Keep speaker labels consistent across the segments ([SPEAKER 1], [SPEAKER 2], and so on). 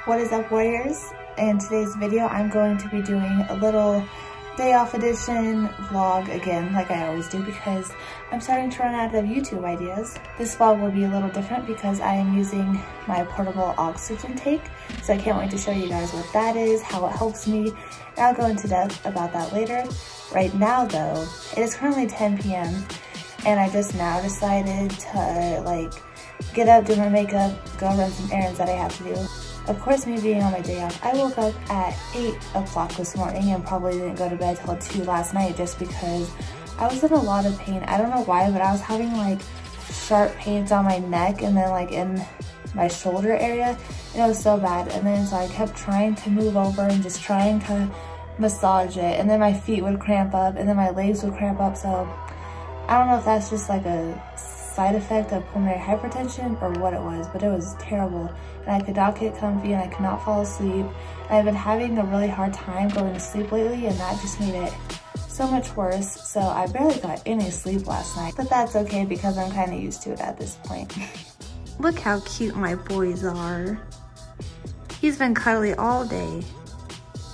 [SPEAKER 1] What is up, warriors? In today's video, I'm going to be doing a little day off edition vlog again, like I always do, because I'm starting to run out of YouTube ideas. This vlog will be a little different because I am using my portable oxygen tank, so I can't wait to show you guys what that is, how it helps me, and I'll go into depth about that later. Right now though, it is currently 10 p.m. and I just now decided to get up, do my makeup, go run some errands that I have to do. Of course, me being on my day off, I woke up at 8 o'clock this morning and probably didn't go to bed till 2 last night just because I was in a lot of pain. I don't know why, but I was having sharp pains on my neck and then in my shoulder area, and it was so bad. And then so I kept trying to move over and just trying to massage it, and then my feet would cramp up and then my legs would cramp up. So I don't know if that's just a side effect of pulmonary hypertension or what it was, but it was terrible. And I could not get comfy and I could not fall asleep. And I've been having a really hard time going to sleep lately, and that just made it so much worse. So I barely got any sleep last night, but that's okay because I'm kind of used to it at this point. Look how cute my boys are. He's been cuddly all day.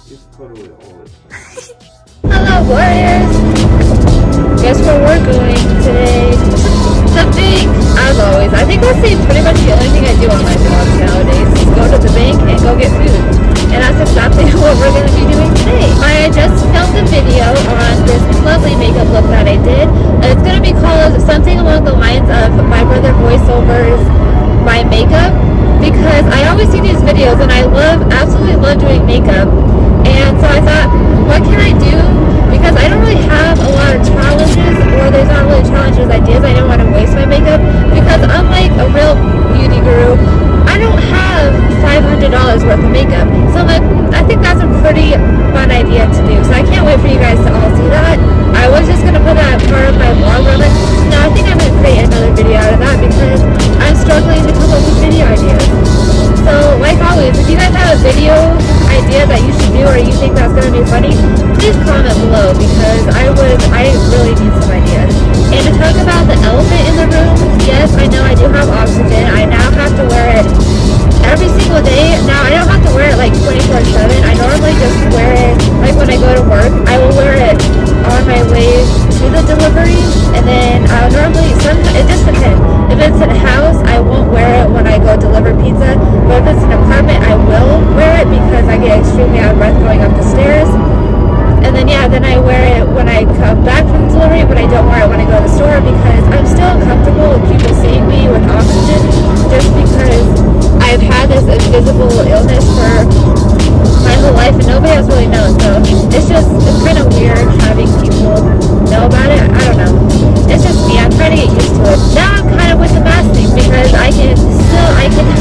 [SPEAKER 2] He's cuddly all the time.
[SPEAKER 1] Hello, warriors! Guess where we're going today? The bank, as always. I think that's pretty much the only thing I do on my vlogs nowadays is go to the bank and go get food. And that's exactly what we're going to be doing today. I just filmed a video on this lovely makeup look that I did. It's going to be called something along the lines of My Brother Voiceovers My Makeup, because I always see these videos and I absolutely love doing makeup. And so I thought, what can I do? Because I don't really have a lot of challenges, or there's not really challenges, ideas. I don't want to waste my makeup because unlike a real beauty guru, I don't have $500 worth of makeup. So I think that's a pretty fun idea to do. So I can't wait for you guys to all see that. I was just going to put that part of my vlog, but no, I think I'm going to create another video out of that because I'm struggling to come up with video ideas. So like always, if you guys have a video idea that you should do or you think that's going to be funny, please comment below because I really need some ideas. And to talk about the elephant in the room, yes, I know I do have oxygen. I now have to wear it every single day. Now I don't have to wear it 24/7. I normally just wear it when I go to work. I will wear it on my way to the delivery, and then I'll normally, it just depends. If it's in a house, I won't wear it when I go deliver pizza, but if it's an apartment, I will wear it because I get extremely out of breath going up the stairs. And then then I wear it when I come back from the delivery, but I don't wear it when I go to the store because I'm still uncomfortable with people seeing me with oxygen, just because I've had this invisible illness for my whole life and nobody else really knows. So it's kind of weird having people know about it. I don't know. It's just me. I'm trying to get used to it. Now I'm kind of with the mask thing because I can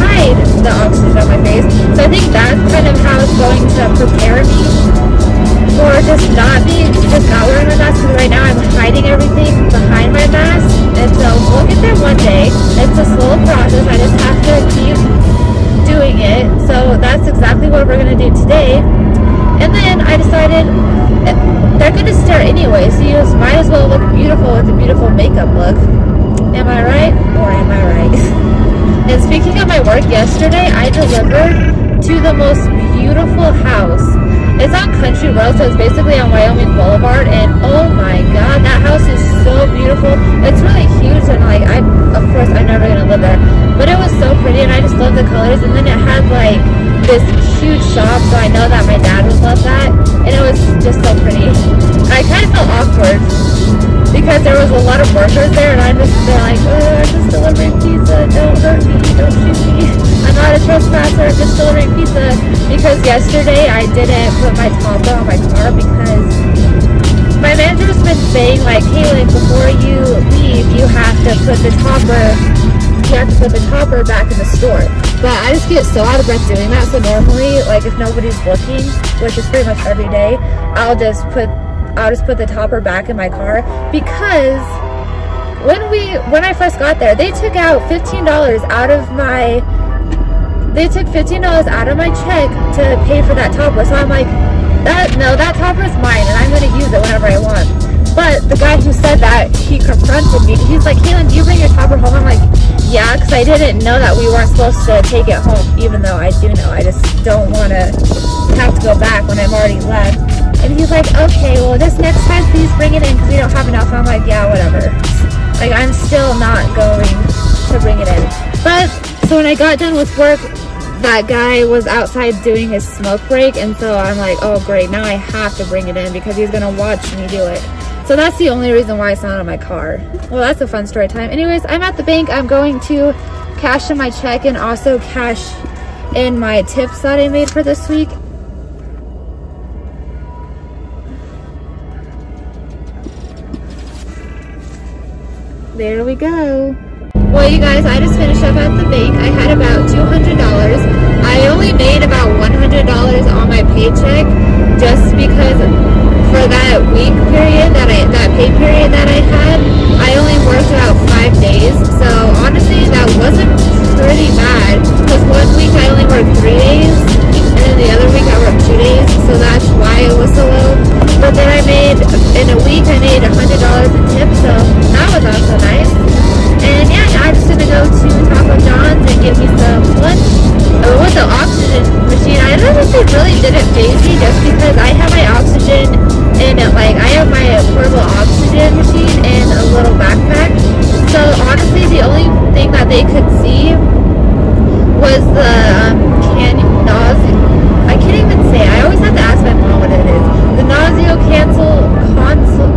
[SPEAKER 1] hide the oxygen on my face. So I think that's kind of how it's going to prepare me for just not wearing my mask, because right now I'm hiding everything behind my mask. And so we'll get there one day. It's a slow process. I just have to keep doing it. So that's exactly what we're going to do today. And then I decided they're going to stare anyway, so you just might as well look beautiful with a beautiful makeup look. Am I right? Or am I right? And speaking of my work, yesterday I delivered to the most beautiful house. It's on Country Road, so it's basically on Wyoming Boulevard, and oh my god, that house is so beautiful. It's really huge, and of course I'm never gonna live there, but it was so pretty, and I just love the colors. And then it had this huge shop, so I know that my dad would love that, and it was just so pretty. I kind of felt awkward because there was a lot of workers there, and they're I'm just delivering pizza, don't hurt me, don't shoot me, I'm not a trespasser, I'm just delivering pizza. Because yesterday I didn't put my topper on my car because my manager's been saying Kaylin, before you leave you have to put the topper back in the store. But I just get so out of breath doing that, so normally if nobody's looking, which is pretty much every day, I'll just put the topper back in my car, because when I first got there, they took out $15 out of my check to pay for that topper. So I'm like, that topper is mine and I'm going to use it whenever I want. But the guy who said that, he confronted me. He's like, Caitlin, do you bring your topper home? I'm like, yeah, because I didn't know that we weren't supposed to take it home, even though I do know. I just don't want to have to go back when I've already left. And he's like, okay, well, this next time, please bring it in because we don't have enough. I'm like, yeah, whatever. Like, I'm still not going to bring it in. But, so when I got done with work, that guy was outside doing his smoke break. And so I'm like, oh, great. Now I have to bring it in because he's going to watch me do it. So that's the only reason why it's not on my car. Well, that's a fun story time. Anyways, I'm at the bank. I'm going to cash in my check and also cash in my tips that I made for this week. There we go. Well, you guys, I just finished up at the bank. I had about $200. I only made about $100 on my paycheck just because for that week period, that pay period that I had, I only worked about 5 days. So honestly, that wasn't pretty bad because one week I only worked 3 days and then the other week I worked 2 days. So that's why it was so low. But then I made, in a week, I made $100 in tips. So that was also nice. And yeah, I'm just gonna go to Taco John's and get me some lunch. With the oxygen machine, I honestly really didn't phase me just because I have my oxygen in it. Like, I have my portable oxygen machine in a little backpack. So honestly, the only thing that they could see was the I can't even say. I always have to ask my mom what it is. The console.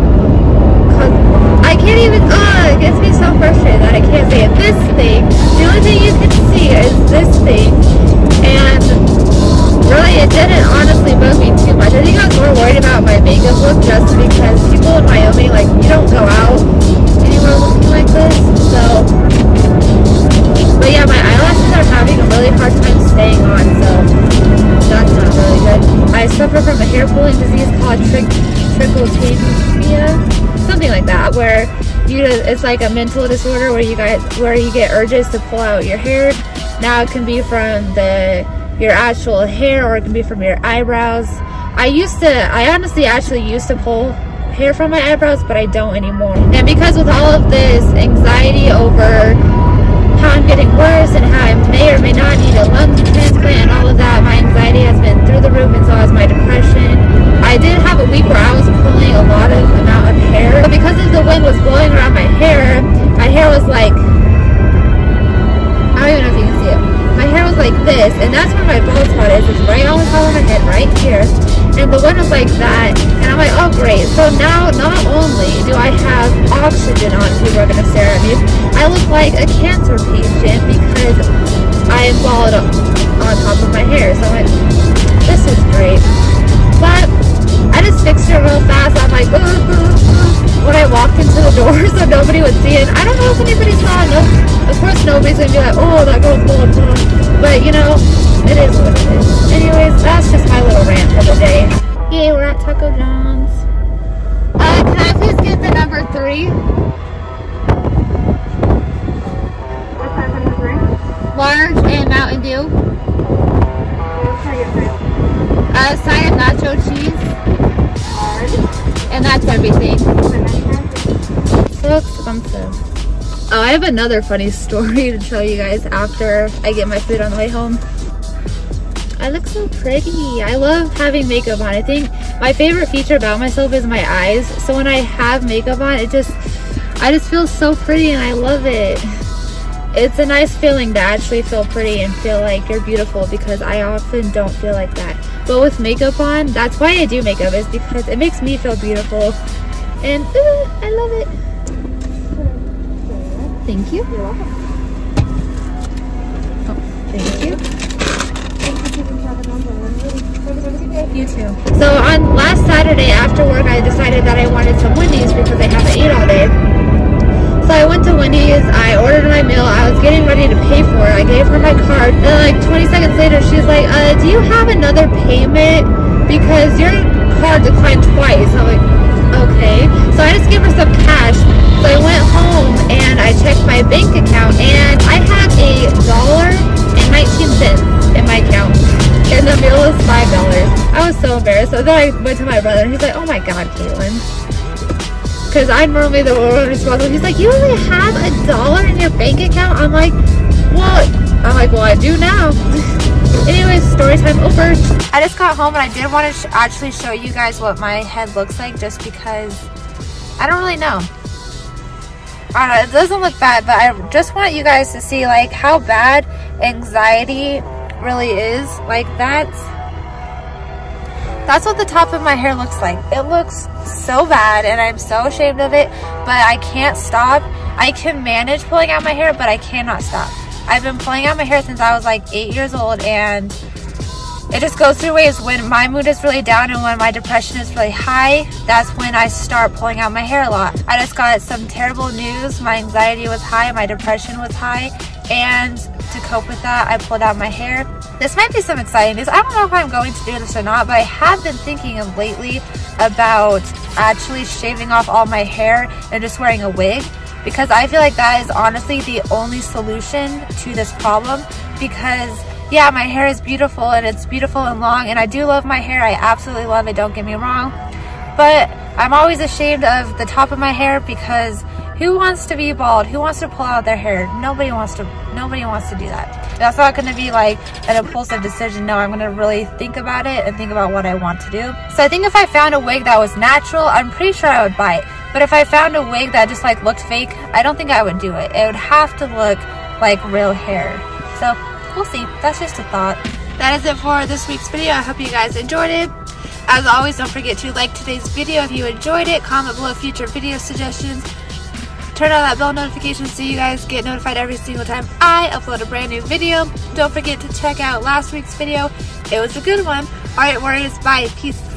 [SPEAKER 1] I can't even, it gets me so frustrated that I can't say it. This thing, the only thing you can see is this thing, and really it didn't honestly bug me too much. I think I was more worried about my makeup look just because people in Wyoming, like, you don't go out anywhere looking like this, so, but yeah, my eyelashes are having a really hard time staying on, so that's not really good. I suffer from a hair pulling disease called Trichotillomania. Something like that, where it's like a mental disorder where you get urges to pull out your hair. Now it can be from your actual hair, or it can be from your eyebrows. I honestly actually used to pull hair from my eyebrows, but I don't anymore. And because with all of this anxiety over how I'm getting worse and how I may or may not need a lung transplant and all of that, my anxiety has been through the roof, and so has my depression. I did have a week where I was pulling a lot of amount of hair, but because of the wind was blowing around my hair was like, I don't even know if you can see it. My hair was like this, and that's where my bald spot is. It's right on the top of my head, right here. And the wind was like that, and I'm like, oh great. So now, not only do I have oxygen on, people are gonna stare at me, I look like a cancer patient because I am bald on top of my hair. So I'm like, this is great. But I just fixed it real fast. I'm like, when I walked into the door so nobody would see it. I don't know if anybody saw it. No, of course nobody's gonna be like, oh, that girl's bald. But you know, it is what it is. Anyways, that's just my little rant for the day. Yay, we're at Taco John's. Can I please get the number 3?
[SPEAKER 3] What's that number 3?
[SPEAKER 1] Large and Mountain Dew.
[SPEAKER 3] Let's try your 3.
[SPEAKER 1] A side of nacho cheese.
[SPEAKER 3] Alright.
[SPEAKER 1] And that's everything. So expensive. Oh, I have another funny story to tell you guys after I get my food on the way home. I look so pretty. I love having makeup on. I think my favorite feature about myself is my eyes. So when I have makeup on, I just feel so pretty and I love it. It's a nice feeling to actually feel pretty and feel like you're beautiful, because I often don't feel like that. But with makeup on, that's why I do makeup, is because it makes me feel beautiful. And I love it. Thank you.
[SPEAKER 3] You're welcome.
[SPEAKER 1] Oh, thank you. You too. So on last Saturday after work, I decided that I wanted some Wendy's because I haven't eaten all day. So I went to Wendy's, I ordered my meal, I was getting ready to pay for it. I gave her my card, and then like 20 seconds later, she's like, do you have another payment? Because your card declined twice. I'm like, okay. So I just gave her some cash. So I went home and I checked my bank account, and I had $1.19 in my account. And the meal was $5. I was so embarrassed. So then I went to my brother and he's like, oh my God, Caitlin. because I'm normally the one responsible. He's like, you only have $1 in your bank account? I'm like, what? I'm like, well, I do now. Anyways, story time over. I just got home and I did want to actually show you guys what my head looks like, just because I don't really know. I don't know, it doesn't look bad, but I just want you guys to see like how bad anxiety really is. Like that's what the top of my hair looks like. It looks so bad and I'm so ashamed of it, but I can't stop. I can manage pulling out my hair, but I cannot stop. I've been pulling out my hair since I was like 8 years old, and it just goes through waves. When my mood is really down and when my depression is really high, that's when I start pulling out my hair a lot. I just got some terrible news. My anxiety was high, my depression was high, and to cope with that, I pulled out my hair. This might be some exciting news. I don't know if I'm going to do this or not, but I have been thinking of lately about actually shaving off all my hair and just wearing a wig, because I feel like that is honestly the only solution to this problem. Because yeah, my hair is beautiful and it's beautiful and long, and I do love my hair. I absolutely love it, don't get me wrong, but I'm always ashamed of the top of my hair, because who wants to be bald? Who wants to pull out their hair? Nobody wants to do that. That's not going to be like an impulsive decision. No, I'm going to really think about it and think about what I want to do. So I think if I found a wig that was natural, I'm pretty sure I would buy it. But if I found a wig that just like looked fake, I don't think I would do it. It would have to look like real hair. So we'll see. That's just a thought. That is it for this week's video. I hope you guys enjoyed it. As always, don't forget to like today's video if you enjoyed it. Comment below future video suggestions. Turn on that bell notification so you guys get notified every single time I upload a brand new video. Don't forget to check out last week's video. It was a good one. Alright, warriors, bye. Peace.